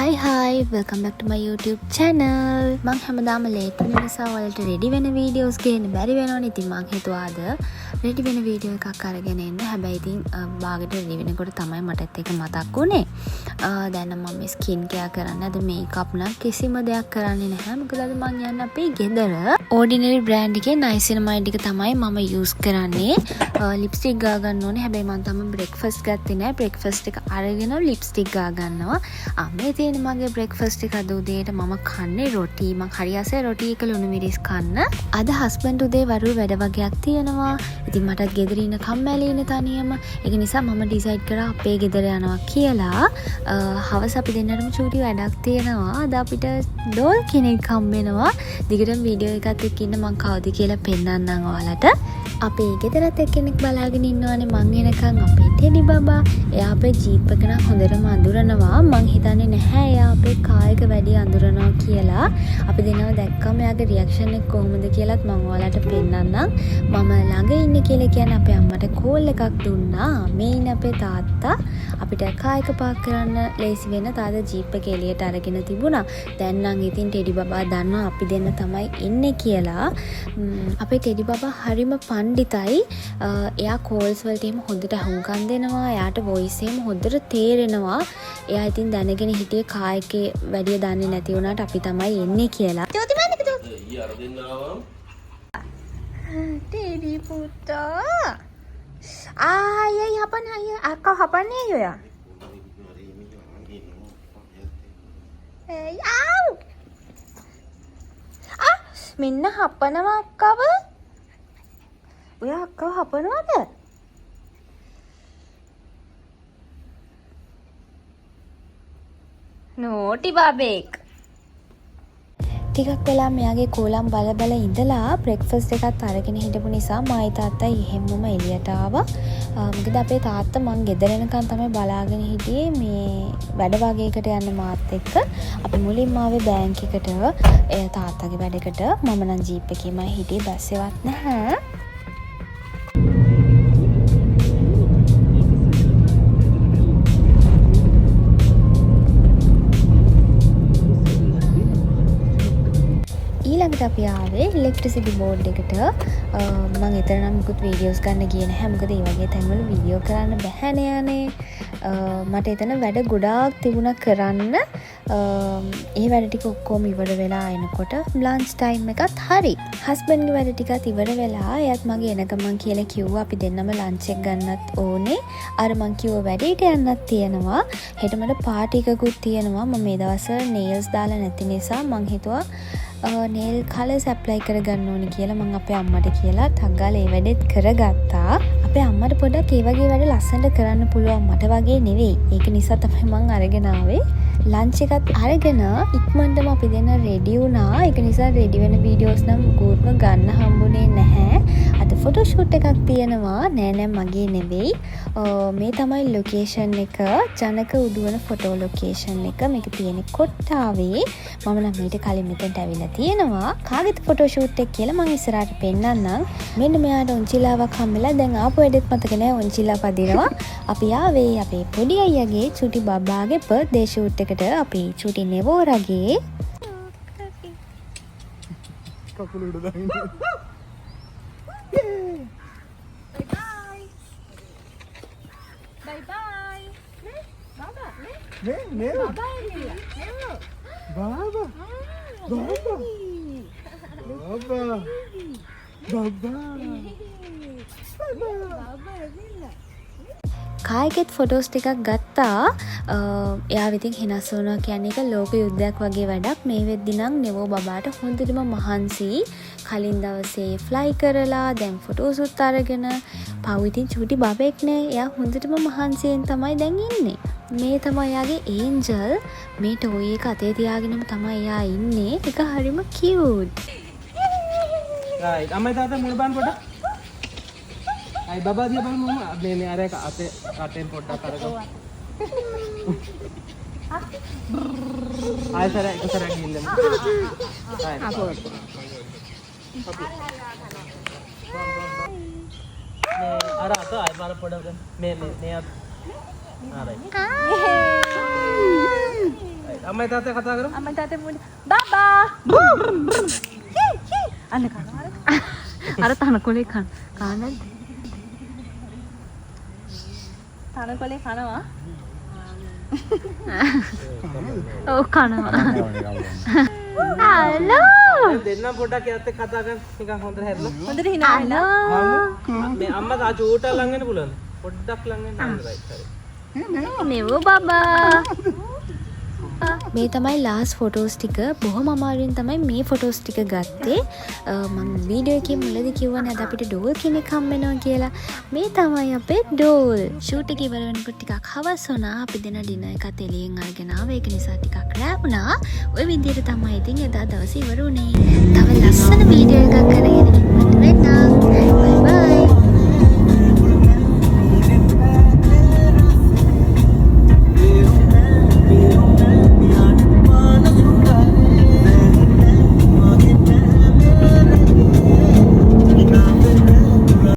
Hi, welcome back to my YouTube channel. මං හැමදාම late වෙන නිසා ඔයාලට ready වෙන videos ගේන්න බැරි වෙනවනේ. ඉතින් මං හිතුවා අද ready වෙන video එකක් අරගෙන එන්න. හැබැයි ඉතින් බාගෙට ready වෙනකොට තමයි මටත් එක මතක් වුනේ. දැන් නම් මම skin care කරන්න අද makeup නම් කිසිම දෙයක් කරන්නේ නැහැ. මොකද අද මං යන්නේ අපේ ගෙදර. Ordinary brand එකේ niacinamide එක තමයි මම use කරන්නේ. lipstick ගා ගන්න ඕනේ. හැබැයි මං තාම breakfast ගත්තේ නැහැ. breakfast එක අරගෙන lipstick ගා ගන්නවා. මේ තියෙන මගේ බ්‍රෙක්ෆාස්ට් එක අද උදේට මම කන්නේ රොටි. මං හරි ආසයි රොටි එක ලුණු මිරිස් කන්න. අද හස්බන්ඩ් උදේ වරු වැඩ වගේක් තියෙනවා. ඉතින් මටත් ගෙදර ඉන්න කම්මැලිනේ තනියම. ඒක නිසා මම ඩිසයිඩ් කරා අපේ ගෙදර යනවා කියලා. හවස අපි දෙන්නටම චූටි වැඩක් තියෙනවා. අද අපිට ඩෝල් කෙනෙක් හම්බෙනවා. දිගටම වීඩියෝ එකත් එක්ක ඉන්න මං කවුද කියලා පෙන්නන්නම් ඔයාලට. අපේ ගෙදරත් එක්කෙනෙක් බලාගෙන ඉන්නවානේ මං එනකන් අපේ ටෙඩි බබා. එයා අපේ ජීප් එක නම් හොඳටම අඳුරනවා. මං හිතන්නේ නැහැ එයා අපේ කායක වැඩි අඳුරනවා කියලා. අපි දෙනවා දැක්කම එයාගේ රියැක්ෂන් එක කොහොමද කියලාත් මම ඔයාලට පෙන්නන්නම්. මම ළඟ ඉන්නේ කියලා කියන්නේ අපේ අම්මට කෝල් එකක් දුන්නා. මේ ඉන්නේ අපේ තාත්තා. අපිට කායක පාක් කරන්න ලේසි වෙන තාත්තා ජීප් එක එළියට අරගෙන තිබුණා. දැන් නම් ඉතින් ටෙඩි බබා දන්නවා අපි දෙන්න තමයි ඉන්නේ කියලා. අපේ ටෙඩි බබා හරිම පණ්ඩිතයි. එයා කෝල්ස් වලට එහෙම හොඳට අහුම්කම් දෙනවා. එයාට වොයිස් එහෙම හොඳට තේරෙනවා. එයා ඉතින් දැනගෙන හිටියේ කායකේ වැඩිය දන්නේ නැති වුණාට අපි තමයි එන්නේ කියලා. චෝති මන්නක චෝති. ඊ අර දෙන්නාම. ටෙඩි පුතා. ආය හපන අය අක්කා හපන්නේ අයියා. ආව්. මෙන්න හපනවා අක්කව. ඔය අක්කව හපනවද? නෝටි බබෙක්. ටිකක් වෙලා මෙයාගේ කෝලම් බල ඉඳලා බ්‍රෙක්ෆාස්ට් එකත් අරගෙන හිටපු නිසා මායි තාත්තා එහෙම්මම එළියට ආවා. මොකද අපේ තාත්තා මං ගෙදර එනකන් තමයි බලාගෙන හිටියේ මේ වැඩ වගේකට යන්න මාත් එක්ක. අපි මුලින්ම ආවේ බැංක් එකට තාත්තගේ වැඩකට. මම නම් ජීප් එකේමයි හිටියේ බස් එකවත් නැහැ. ඊළඟට අපි ආවේ ඉලෙක්ට්‍රිසිටි බෝඩ් එකට. මම එතන නම් මුකුත් වීඩියෝස් ගන්න ගියේ නැහැ. මොකද මේ වගේ තැන්වල වීඩියෝ කරන්න බැහැනේ අනේ. මට එතන වැඩ ගොඩාක් තිබුණා කරන්න. ඒ වැඩ ටික ඔක්කොම ඉවර වෙලා එනකොට ලන්ච් ටයිම් එකත් හරි. හස්බන්ඩ්ගේ වැඩ ටිකත් ඉවර වෙලා එයාත් මගේ එන ගමන් කියලා කිව්වා අපි දෙන්නම ලන්ච් එක ගන්නත් ඕනේ. අර මං කිව්ව වැඩේට යන්නත් තියෙනවා. හෙට මට පාටි එකකුත් තියෙනවා. මම මේ දවස්වල නේල්ස් දාලා නැති නිසා මං හිතුවා නේල් කලර්ස් ඇප්ලයි කරගන්න ඕනේ කියලා මං අපේ අම්මට කියලා ටක් ගාලා ඒ වැඩෙත් කරගත්තා. අපේ අම්මට පොඩ්ඩක් ඒ වගේ වැඩ ලස්සනට කරන්න පුළුවන් මට වගේ නෙවෙයි. ඒක නිසා තමයි මං අරගෙන ආවේ. ලන්ච් එකත් අරගෙන ඉක්මනටම අපි දෙන්න රෙඩි වුණා. ඒක නිසා රෙඩි වෙන වීඩියෝස් නම් ගොඩම ගන්න හම්බුනේ නැහැ. අද ෆොටෝ ෂූට් එකක් තියෙනවා. නෑ මගේ නෙවෙයි. මේ තමයි ලොකේෂන් එක. ජනක උඩුවන ෆොටෝ ලොකේෂන් එක. මේක තියෙන්නේ කොට්ටාවේ. මම නම් මීට කලින් මෙතනට ඇවිල්ලා තියෙනවා. කාගෙද ෆොටෝ ෂූට් එක කියලා මම ඉස්සරහට පෙන්නන්නම්. මෙන්න මෙයාට ඔන්චිලාවක් හම්බෙලා දැන් ආපු වෙඩෙත් මතක නෑ ඔන්චිලා පදිනවා. අපි ආවේ අපේ පොඩි අයියාගේ චුටි බබාගේ බර්ත්ඩේ ෂූට් එකට. අපි චුටි නෙවෝරගේ කකුල උඩ දාන්න. බයි බයි. බබා නේ බබා එළියා. බබා කායකෙත් ෆොටෝස් ටිකක් ගත්තා. එයා ඉතින් හිනස් වුණා කියන්නේ ඒක ලෝක යුද්ධයක් වගේ වැඩක්. මේ වෙද්දි නම් නෙවෝ බබාට හොඳටම මහන්සි. කලින් දවසේ ෆ්ලයි කරලා දැන් ෆොටෝස් උත් අරගෙන පව් ඉතින් චූටි බබෙක් නේ. එයා හොඳටම මහන්සියෙන් තමයි දැන් ඉන්නේ. මේ තමයි එයාගේ ඒන්ජල්. මේ ටෝයි එක අතේ තියාගෙනම තමයි එයා ඉන්නේ. ඒක හරිම කියුට්. රයිට්. අම්මයි තාත්තා මුණ බාන්න පොඩ. අයි බබා දිහා බලමු මේ අර එක අතේ කටෙන් පොඩ්ඩක් අරගමු. ආයෙ සරක් ගිහින් රයිට්. අර අත ආයෙ බලන්න පොඩ්ඩක් මේ අත. ආ රයිට්. අම්මයි තාත්තයි කතා කරමු. අම්මයි තාත්තයි මුණ බබා අන්න කනවා අර තනකොලේ කනද? තනකොලේ කනවා ඔව් කනවා. හලෝ. දෙන්නම් පොඩ්ඩක් එයාත් එක්ක කතා කරමු. නිකන් හොඳට හැරලා. හොඳට hina වෙලා මේ අම්මා තා චූට ළඟ වෙන්න පුළුවන්ද? පොඩ්ඩක් ළඟ වෙන්න. රයිට් හරි. නෙව බබා. මේ තමයි ලාස් ෆොටෝස් ටික. බොහොම අමාරුවෙන් තමයි මේ ෆොටෝස් ටික ගත්තේ. මම වීඩියෝ එකේ මුලදී කිව්වනේ අද අපිට ඩෝල් කෙනෙක් හම් වෙනවා කියලා. මේ තමයි අපේ ඩෝල්. ෂූට් එක ඉවර වෙනකොට ටිකක් හවස් වුණා. අපි දෙන ඩිනර් එකත් එළියෙන් අරගෙන ආවා. ඒක නිසා ටිකක් රෑ වුණා. ওই විදිහට තමයි ඉතින් එදා දවසේ ඉවර වුණේ. තව ලස්සන වීඩියෝ එකක් කරගෙන